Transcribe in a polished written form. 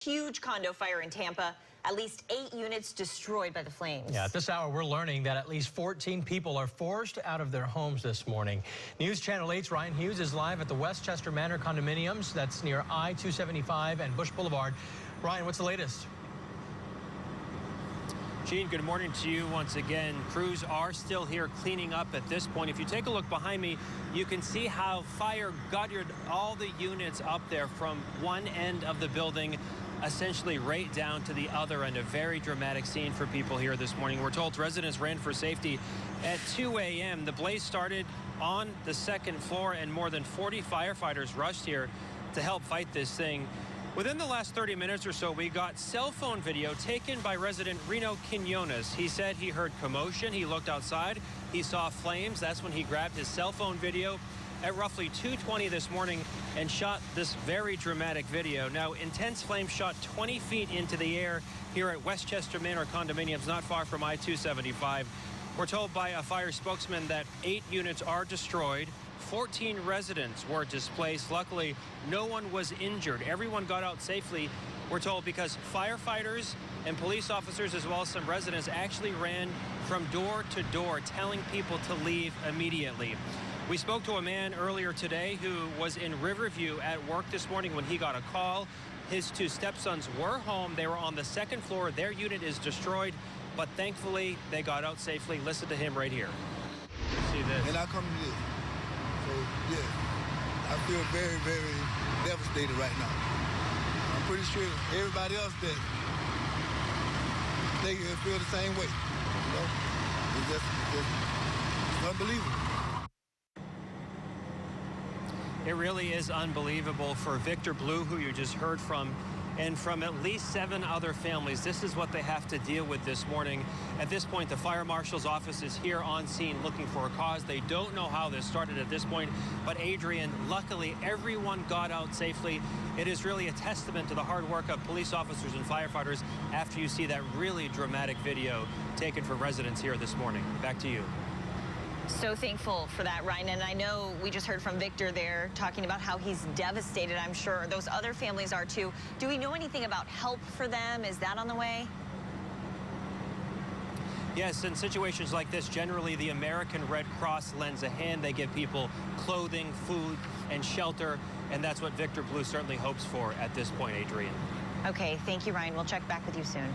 Huge condo fire in Tampa. At least 8 units destroyed by the flames. Yeah, at this hour, we're learning that at least 14 people are forced out of their homes this morning. News Channel 8's Ryan Hughes is live at the Westchester Manor condominiums. That's near I-275 and Bush Boulevard. Ryan, what's the latest? Gene, good morning to you once again. Crews are still here cleaning up at this point. If you take a look behind me, you can see how fire gutted all the units up there from one end of the building, essentially right down to the other end. A very dramatic scene for people here this morning. We're told residents ran for safety at 2 a.m. The blaze started on the second floor and more than 40 firefighters rushed here to help fight this thing. Within the last 30 minutes or so, we got cell phone video taken by resident Reno Quinones. He said he heard commotion. He looked outside. He saw flames. That's when he grabbed his cell phone video at roughly 2:20 this morning and shot this very dramatic video. Now, intense flames shot 20 feet into the air here at Westchester Manor condominiums, not far from I-275. We're told by a fire spokesman that 8 units are destroyed. 14 residents were displaced. Luckily, no one was injured. Everyone got out safely, we're told, because firefighters and police officers, as well as some residents, actually ran from door to door, telling people to leave immediately. We spoke to a man earlier today who was in Riverview at work this morning when he got a call. His 2 stepsons were home. They were on the second floor. Their unit is destroyed, but thankfully they got out safely. Listen to him right here. See this. And I come to this. So, yeah, I feel very, very devastated right now. I'm pretty sure everybody else that they feel the same way. You know, it's just unbelievable. It really is unbelievable for Victor Blue, who you just heard from, and from at least 7 other families. This is what they have to deal with this morning. At this point, the fire marshal's office is here on scene looking for a cause. They don't know how this started at this point, but Adrian, luckily everyone got out safely. It is really a testament to the hard work of police officers and firefighters after you see that really dramatic video taken from residents here this morning. Back to you. So thankful for that, Ryan. And I know we just heard from Victor there talking about how he's devastated. I'm sure those other families are too. Do we know anything about help for them? Is that on the way? Yes, in situations like this, generally the American Red Cross lends a hand. They give people clothing, food, and shelter. And that's what Victor Blue certainly hopes for at this point, Adrian. Okay, thank you, Ryan. We'll check back with you soon.